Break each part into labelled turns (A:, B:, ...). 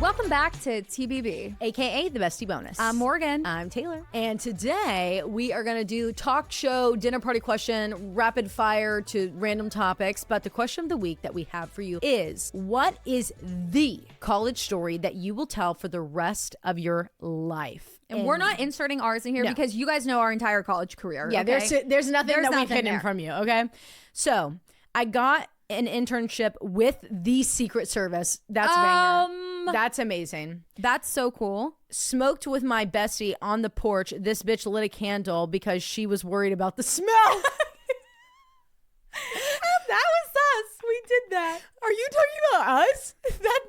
A: Welcome back to TBB,
B: aka the Bestie Bonus.
A: I'm Morgan.
B: I'm Taylor. And today we are going to do talk show, dinner party question, rapid fire to random topics. But the question of the week that we have for you is, what is the college story that you will tell for the rest of your life?
A: And we're not inserting ours in here because you guys know our entire college career.
B: Yeah,
A: okay?
B: there's nothing that we've hidden
A: there.
B: from you, okay? So I got an internship with the Secret Service. That's banger. That's amazing.
A: That's so cool.
B: Smoked with my bestie on the porch. This bitch lit a candle because she was worried about the smell.
A: That was us. We did that.
B: Are you talking about us?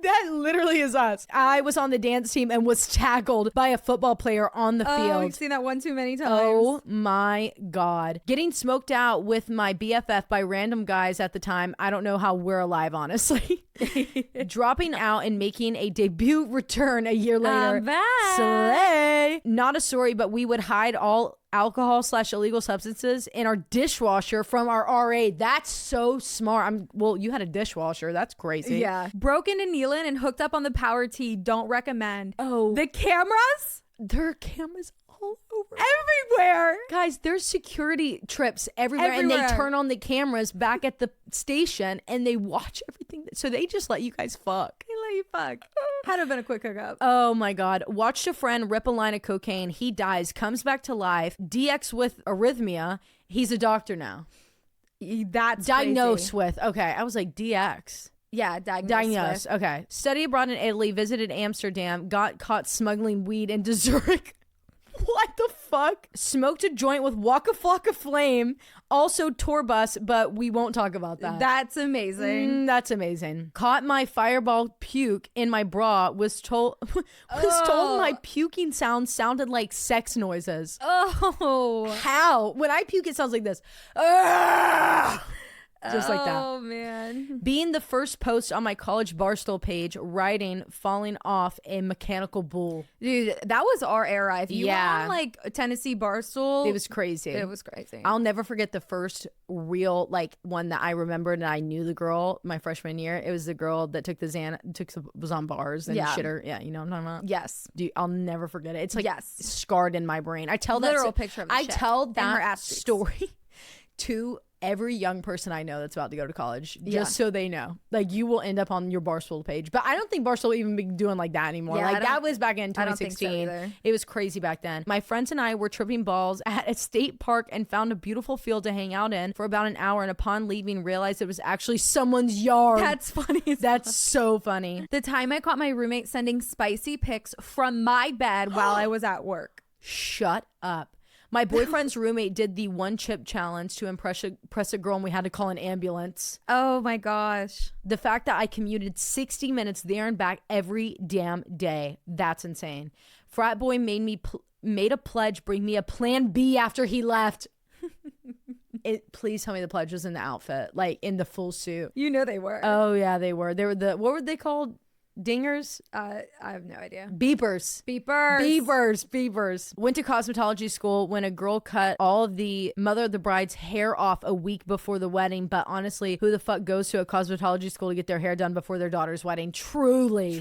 B: That literally is us. I was on the dance team and was tackled by a football player on the field.
A: We've seen that one too many times.
B: Oh my God. Getting smoked out with my BFF by random guys at the time. I don't know how we're alive, honestly. Dropping out and making a debut return a year later.
A: I'm back.
B: Slay. Not a story, but we would hide all alcohol/illegal substances in our dishwasher from our RA. That's so smart. Well, you had a dishwasher. That's crazy.
A: Yeah. Broken and kneeling and hooked up on the power tee. Don't recommend.
B: Oh.
A: The cameras?
B: There are cameras all over.
A: Everywhere.
B: Guys, there's security trips everywhere. And they turn on the cameras back at the station and they watch everything. So they just let you guys fuck.
A: They let you fuck. Had to have been a quick hookup.
B: Oh my God. Watched a friend rip a line of cocaine. He dies, comes back to life. DX with arrhythmia. He's a doctor now.
A: That's
B: Diagnosed
A: crazy.
B: with. Okay. I was like, DX.
A: Yeah, diagnosed.
B: Okay. Study abroad in Italy, visited Amsterdam, got caught smuggling weed into Zurich. What the fuck? Smoked a joint with Waka Flocka Flame, also tour bus, but we won't talk about that.
A: That's amazing.
B: That's amazing. Caught my fireball puke in my bra. Was told my puking sound sounded like sex noises.
A: Oh.
B: How? When I puke, it sounds like this. Just like that.
A: Oh, man.
B: Being the first post on my college Barstool page, writing, falling off a mechanical bull.
A: Dude, that was our era. If you were on like Tennessee Barstool,
B: it was crazy.
A: It was crazy.
B: I'll never forget the first real one that I remembered, and I knew the girl my freshman year. It was the girl that took was on bars and shit her. Yeah, you know what I'm talking about?
A: Yes.
B: Dude, I'll never forget it. It's like scarred in my brain. I tell that
A: picture of the shit.
B: tell that story to every young person I know that's about to go to college, just so they know. Like, you will end up on your Barstool page. But I don't think Barstool will even be doing like that anymore.
A: Yeah,
B: like, that was back in 2016.
A: I don't think so either.
B: It was crazy back then. My friends and I were tripping balls at a state park and found a beautiful field to hang out in for about an hour. And upon leaving, realized it was actually someone's yard.
A: That's funny.
B: That's so funny.
A: The time I caught my roommate sending spicy pics from my bed while I was at work.
B: Shut up. My boyfriend's roommate did the one chip challenge to impress a girl, and we had to call an ambulance.
A: Oh my gosh.
B: The fact that I commuted 60 minutes there and back every damn day. That's insane. Frat boy made a pledge, bring me a plan B after he left. Please tell me the pledge was in the outfit, like in the full suit.
A: You know they were.
B: Oh yeah, they were. They were what were they called? Dingers?
A: I have no idea.
B: Beepers. Went to cosmetology school when a girl cut all of the mother of the bride's hair off a week before the wedding. But honestly, who the fuck goes to a cosmetology school to get their hair done before their daughter's wedding? Truly.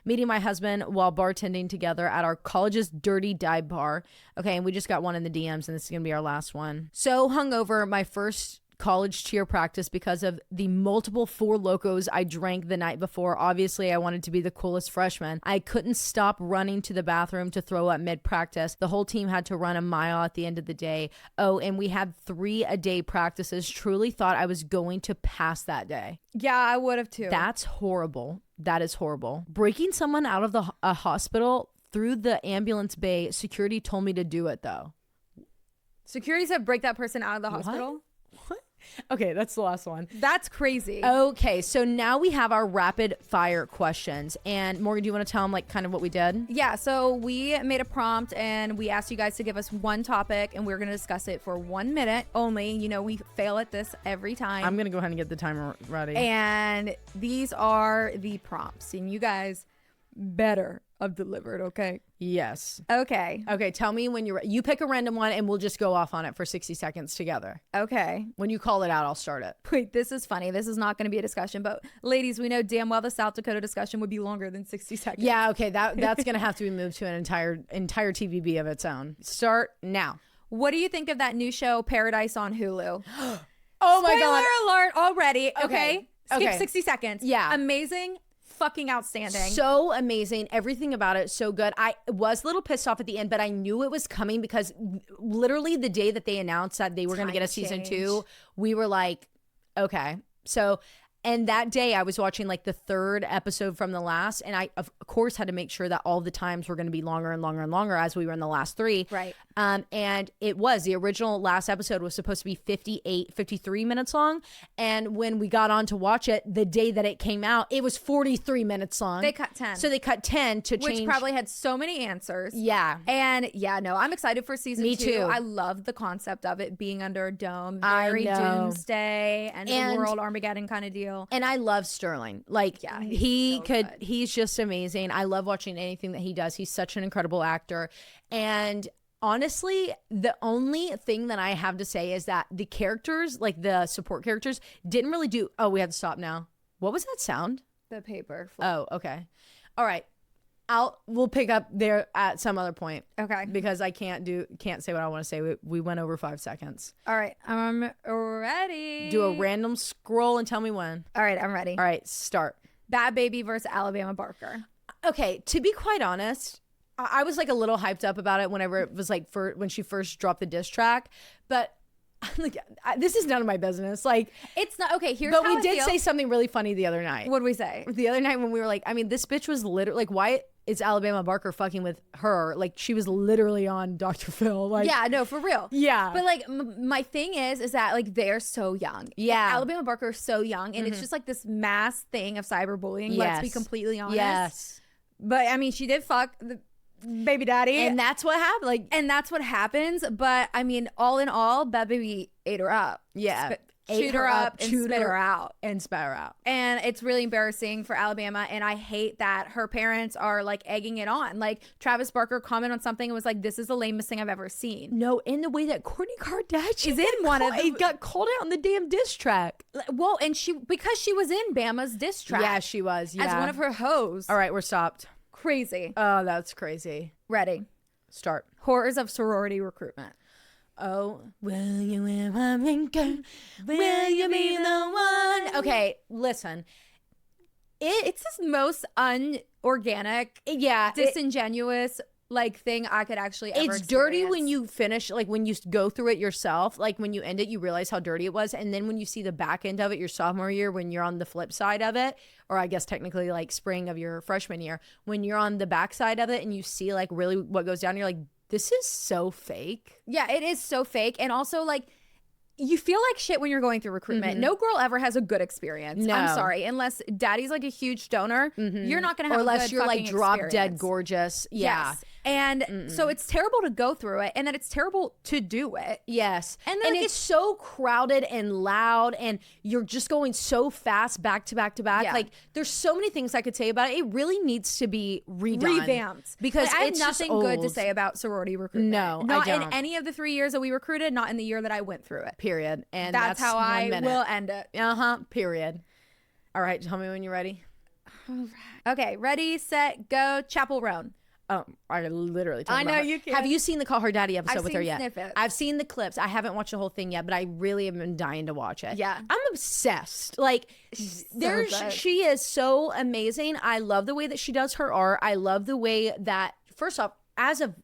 B: Meeting my husband while bartending together at our college's dirty dive bar. Okay, and we just got one in the DMs, and this is gonna be our last one. So hungover, my first college cheer practice because of the multiple Four Locos I drank the night before. Obviously, I wanted to be the coolest freshman. I couldn't stop running to the bathroom to throw up mid-practice. The whole team had to run a mile at the end of the day. Oh, and we had 3-a-day practices. Truly thought I was going to pass that day.
A: Yeah, I would have too.
B: That's horrible. That is horrible. Breaking someone out of a hospital through the ambulance bay. Security told me to do it, though.
A: Security said break that person out of the hospital?
B: What? Okay, that's the last one.
A: That's crazy.
B: Okay, so now we have our rapid fire questions. And Morgan, do you want to tell them like kind of what we did?
A: Yeah, so we made a prompt and we asked you guys to give us one topic and we're going to discuss it for 1 minute only. You know, we fail at this every time.
B: I'm going to go ahead and get the timer ready.
A: And these are the prompts. And you guys better of Delivered, okay?
B: Yes.
A: Okay.
B: Okay, tell me when you're ready. You pick a random one and we'll just go off on it for 60 seconds together.
A: Okay.
B: When you call it out, I'll start it.
A: Wait, this is funny. This is not going to be a discussion, but ladies, we know damn well the South Dakota discussion would be longer than 60 seconds.
B: Yeah, okay, that's going to have to be moved to an entire TVB of its own. Start now.
A: What do you think of that new show, Paradise on Hulu?
B: Oh my God.
A: Spoiler alert already, okay? Skip
B: Okay.
A: 60 seconds.
B: Yeah.
A: Amazing. Fucking outstanding.
B: So amazing. Everything about it so good. I was a little pissed off at the end, but I knew it was coming because literally the day that they announced that they were going to get a season 2, we were like, okay. So, and that day I was watching like the 3rd episode from the last, and I of course had to make sure that all the times were going to be longer and longer and longer as we were in the last 3.
A: Right.
B: And it was, the original last episode was supposed to be 53 minutes long. And when we got on to watch it, the day that it came out, it was 43 minutes long.
A: They cut 10.
B: So they cut 10 to change.
A: Which probably had so many answers.
B: Yeah.
A: And yeah, no, I'm excited for season 2.
B: Me too.
A: I love the concept of it being under a dome.
B: I
A: Very
B: know.
A: doomsday and the world Armageddon kind of deal.
B: And I love Sterling. Like,
A: Yeah,
B: he's just amazing. I love watching anything that he does. He's such an incredible actor. And honestly, the only thing that I have to say is that the characters, like the support characters, didn't really do. Oh, we have to stop now. What was that sound?
A: The paper.
B: Oh, okay. All right. We'll pick up there at some other point.
A: Okay.
B: Because I can't say what I want to say. We went over 5 seconds.
A: All right. I'm ready.
B: Do a random scroll and tell me when.
A: All right. I'm ready.
B: All right. Start.
A: Bad Baby versus Alabama Barker.
B: Okay. To be quite honest, I was like a little hyped up about it whenever it was like when she first dropped the diss track, but like this is none of my business. Like,
A: it's not okay. Here's
B: but
A: how
B: we
A: I
B: did
A: feel.
B: say something really funny the other night.
A: What did we say?
B: The other night when we were like, I mean, this bitch was literally like, why is Alabama Barker fucking with her? Like, she was literally on Dr. Phil. Like,
A: Yeah, no, for real.
B: Yeah.
A: But like my thing is that like they're so young.
B: Yeah.
A: Alabama Barker is so young, and it's just like this mass thing of cyberbullying. Let's be completely honest.
B: Yes.
A: But I mean, she did fuck the baby daddy,
B: And that's what happened. Like,
A: and that's what happens. But I mean, all in all, Bad Baby ate her up.
B: yeah.
A: Chewed her up and spit her out.
B: And spat her out.
A: And it's really embarrassing for Alabama. And I hate that her parents are like egging it on. Like Travis Barker commented on something and was like, this is the lamest thing I've ever seen.
B: No, in the way that Kourtney Kardashian
A: Is in one of
B: them. Got called out on the damn diss track.
A: Well, and because she was in Bama's diss track.
B: Yeah, she was. Yeah.
A: As one of her hoes.
B: All right, we're stopped.
A: Crazy.
B: Oh, that's crazy.
A: Ready.
B: Start.
A: Horrors of sorority recruitment.
B: Oh, will you wear my ring, girl? Will you be the one? Okay, listen.
A: It's this most unorganic, disingenuous like thing I could actually ever
B: It's dirty
A: experience.
B: when you finish, like when you go through it yourself, like when you end it, you realize how dirty it was. And then when you see the back end of it your sophomore year, when you're on the flip side of it, or I guess technically like spring of your freshman year, when you're on the back side of it and you see like really what goes down, you're like, this is so fake.
A: Yeah, it is so fake. And also like you feel like shit when you're going through recruitment. No girl ever has a good experience.
B: No.
A: I'm sorry. Unless daddy's like a huge donor, you're not going to have
B: Or
A: a
B: unless
A: good
B: you're like
A: fucking
B: drop dead
A: experience.
B: gorgeous. Yeah.
A: Yes. And so it's terrible to go through it, and then it's terrible to do it.
B: Yes.
A: And then, like,
B: it's so crowded and loud, and you're just going so fast back to back to back.
A: Yeah.
B: Like, there's so many things I could say about it. It really needs to be redone.
A: Revamped.
B: Because
A: Like, I have
B: it's
A: nothing
B: just
A: good to
B: old.
A: say about sorority recruitment.
B: No, I
A: not in
B: don't.
A: any of the 3 years that we recruited, not in the year that I went through it.
B: Period. And
A: That's how
B: 1
A: I
B: minute.
A: will end it.
B: Period. All right. Tell me when you're ready.
A: Okay, ready, set, go. Chapel Roan.
B: Oh, I literally told
A: I know you can.
B: Have you seen the Call Her Daddy episode
A: I've
B: with her
A: seen
B: yet?
A: snippets.
B: I've seen the clips. I haven't watched the whole thing yet, but I really have been dying to watch it.
A: Yeah.
B: I'm obsessed. Like,
A: good.
B: she is so amazing. I love the way that she does her art. I love the way that, first off, as a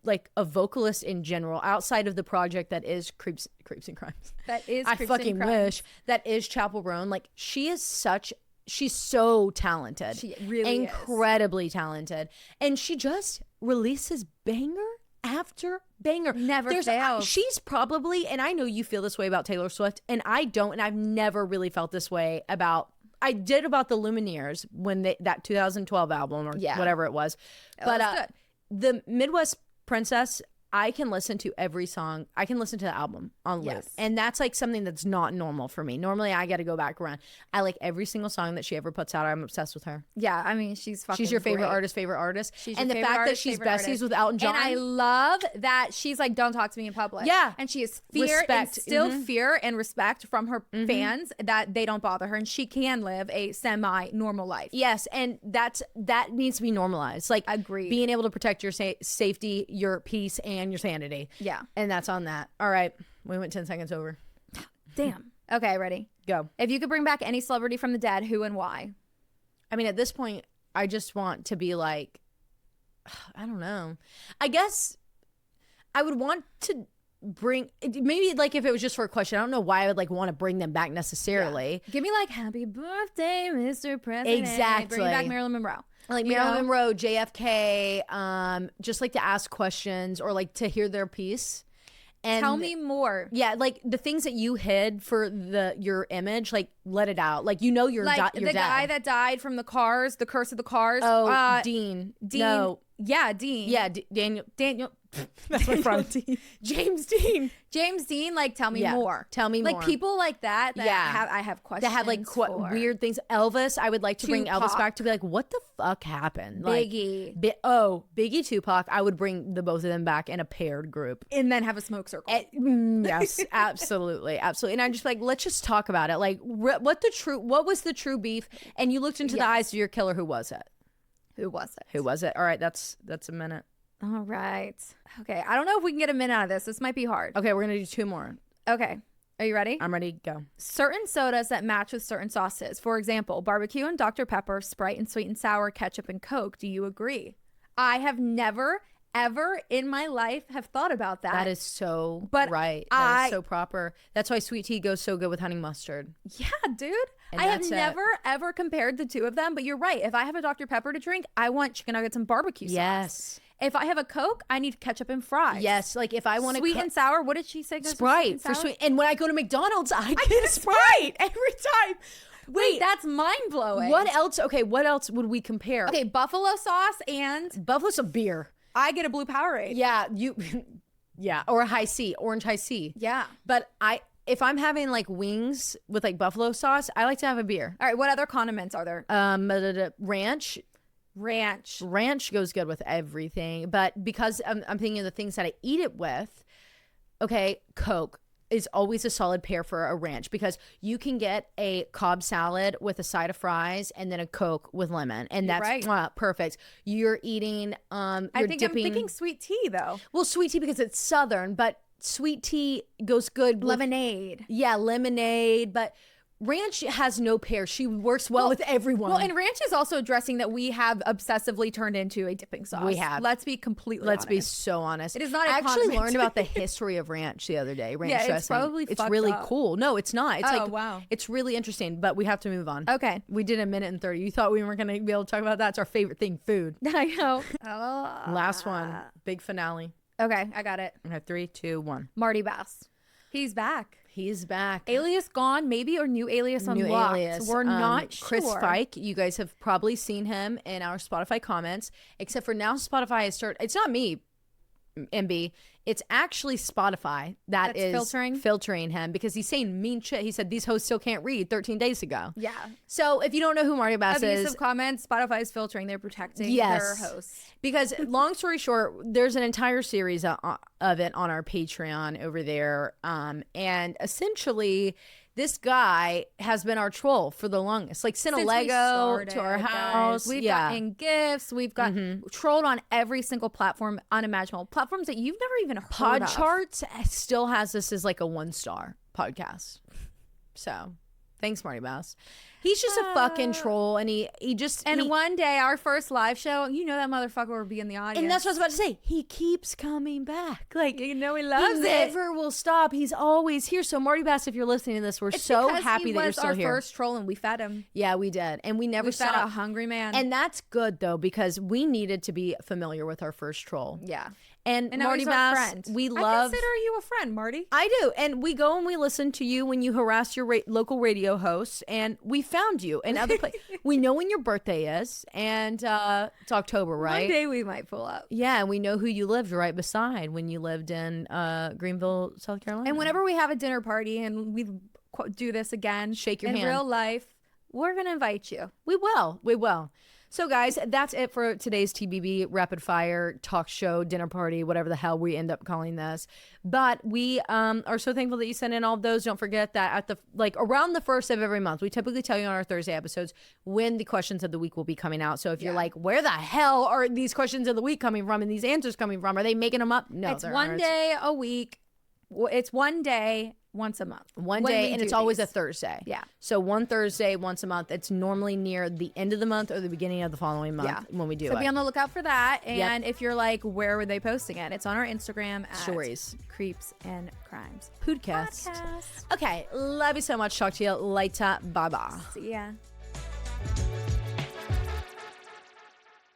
B: vocalist in general, outside of the project that is Creeps and Crimes.
A: That is
B: I
A: Creeps and
B: fucking
A: Crimes.
B: wish that is Chapel Roan. Like, she's so talented.
A: She really is.
B: Incredibly talented. And she just releases banger after banger.
A: Never fails.
B: She's probably, and I know you feel this way about Taylor Swift, and I don't, and I've never really felt this way about, I did about the Lumineers when that 2012 album or whatever it was.
A: That was
B: the Midwest Princess, I can listen to every song. I can listen to the album on loop.
A: Yes.
B: And that's like something that's not normal for me. Normally I got to go back around. I like every single song that she ever puts out. I'm obsessed with her.
A: Yeah, I mean, she's
B: your favorite
A: great.
B: artist.
A: She's
B: and
A: your
B: the
A: favorite
B: fact that
A: artist,
B: she's
A: favorite
B: besties
A: artist.
B: with Elton John.
A: And I love that she's like, don't talk to me in public.
B: Yeah.
A: And she has fear
B: Respect.
A: and still fear and respect from her fans that they don't bother her, and she can live a semi-normal life.
B: Yes, and that needs to be normalized. Like,
A: Agreed.
B: being able to protect your safety, your peace, and your sanity.
A: Yeah.
B: And that's on that. All right. We went 10 seconds over.
A: Damn. Okay, ready?
B: Go.
A: If you could bring back any celebrity from the dead, who and why?
B: I mean, at this point, I just want to be like, I don't know. I guess I would want to bring, maybe like if it was just for a question, I don't know why I would like want to bring them back necessarily.
A: Give me like, happy birthday, Mr. President.
B: Exactly.
A: Bring back Marilyn Monroe.
B: Like Marilyn Monroe, JFK, just like to ask questions or like to hear their piece. And
A: tell me more.
B: Yeah, like the things that you hid for your image, like let it out. Like you're
A: Like
B: you're
A: the
B: dead.
A: guy that died from the Cars, the curse of the Cars.
B: Oh, Dean. No.
A: Yeah, Dean.
B: Yeah, Daniel. That's my friend. James Dean.
A: James Dean, like tell me more.
B: Tell me more.
A: Like people like that I have questions.
B: That have like
A: for.
B: weird things. Elvis, I would like to bring Elvis
A: Tupac.
B: back to be like, what the fuck happened?
A: Biggie.
B: Like, Biggie, Tupac. I would bring the both of them back in a paired group.
A: And then have a smoke circle.
B: Yes, absolutely. Absolutely. And I'm just like, let's just talk about it. Like what was the true beef? And you looked into the eyes of your killer. Who was it?
A: Who was it?
B: Who was it? All right, that's a minute.
A: All right. Okay. I don't know if we can get a minute out of this. This might be hard.
B: Okay, we're gonna do 2 more.
A: Okay. Are you ready?
B: I'm ready. Go.
A: Certain sodas that match with certain sauces. For example, barbecue and Dr. Pepper, Sprite and sweet and sour, ketchup and Coke. Do you agree? I have never, ever in my life have thought about that.
B: That is so right. That is so proper. That's why sweet tea goes so good with honey mustard.
A: Yeah, dude.
B: And
A: I have never, ever compared the two of them, but you're right. If I have a Dr. Pepper to drink, I want chicken nuggets and barbecue sauce.
B: Yes.
A: If I have a Coke, I need ketchup and fries.
B: Yes, like if I want
A: sweet and sour, what did she say?
B: Sprite for sweet. And when I go to McDonald's, I get a Sprite every time.
A: Wait, that's mind blowing.
B: What else? Okay, what else would we compare?
A: Okay, buffalo sauce and
B: Buffalo's a beer.
A: I get a blue Powerade.
B: Yeah, yeah, or a high C, orange high C.
A: Yeah,
B: but if I'm having like wings with like buffalo sauce, I like to have a beer.
A: All right, what other condiments are there?
B: Ranch goes good with everything, but because I'm thinking of the things that I eat it with. Okay, Coke is always a solid pair for a ranch because you can get a Cobb salad with a side of fries and then a Coke with lemon, and that's perfect. You're eating. I'm
A: thinking sweet tea though.
B: Well, sweet tea because it's Southern, but sweet tea goes good with
A: lemonade.
B: Yeah, lemonade, but ranch has no pair. She works well with everyone.
A: Well, and ranch is also a dressing that we have obsessively turned into a dipping sauce.
B: We have.
A: Let's be honest.
B: Be so honest.
A: It is not.
B: I actually learned about the history of ranch the other day. Ranch dressing.
A: It's probably
B: it's really cool. No, it's not. It's
A: wow.
B: It's really interesting, but we have to move on.
A: Okay.
B: We did 1:30. You thought we weren't going to be able to talk about that? It's our favorite thing, food.
A: I know.
B: Last one, big finale.
A: Okay, I got it.
B: Okay, 3, 2, 1.
A: Marty Bass. He's back.
B: He's back.
A: Alias gone, maybe, or new alias unlocked.
B: Alias.
A: We're not sure.
B: Chris Fike, you guys have probably seen him in our Spotify comments, except for now Spotify has started. It's not me, MB. It's actually Spotify that's filtering him because he's saying mean shit. He said these hosts still can't read 13 days ago.
A: Yeah.
B: So if you don't know who Marty Bass is,
A: abusive comments, Spotify is filtering. They're protecting their hosts.
B: Because long story short, there's an entire series of it on our Patreon over there, and essentially this guy has been our troll for the longest. Like sent a Lego to our house.
A: We've gotten gifts. We've got trolled on every single platform unimaginable. Platforms that you've never even heard of.
B: Podcharts still has this as like a 1-star podcast. So thanks, Marty Bass. He's just a fucking troll, and he just...
A: And one day, our first live show, you know that motherfucker will be in the audience.
B: And that's what I was about to say. He keeps coming back. Like,
A: you know he loves it.
B: He never will stop. He's always here. So, Marty Bass, if you're listening to this, we're so happy that you're still here.
A: He was our first troll, and we fed him.
B: Yeah, we did. And we never stopped.
A: We fed a hungry man.
B: And that's good, though, because we needed to be familiar with our first troll.
A: Yeah.
B: And
A: now
B: Marty
A: he's our
B: Bass,
A: friend.
B: we
A: I
B: love.
A: consider you a friend, Marty.
B: I do. And we go and we listen to you when you harass your local radio hosts. And we found you in other places. We know when your birthday is. And it's October, right?
A: One day we might pull up.
B: Yeah. And we know who you lived right beside when you lived in Greenville, South Carolina.
A: And whenever we have a dinner party and we do this again,
B: shake your
A: in
B: hand.
A: real life, we're going to invite you.
B: We will. We will. So, guys, that's it for today's TBB Rapid Fire Talk Show Dinner Party, whatever the hell we end up calling this. But we are so thankful that you sent in all of those. Don't forget that at around the first of every month, we typically tell you on our Thursday episodes when the questions of the week will be coming out. So if you're like, where the hell are these questions of the week coming from and these answers coming from? Are they making them up? No,
A: it's one day a week. It's one day once a month.
B: One day, and it's always a Thursday.
A: Yeah.
B: So one Thursday once a month. It's normally near the end of the month or the beginning of the following month when we do it.
A: So be on the lookout for that. And if you're like, where were they posting it? It's on our Instagram at
B: Stories.
A: Creeps and Crimes
B: Podcast. Okay. Love you so much. Talk to you later. Bye-bye.
A: See ya.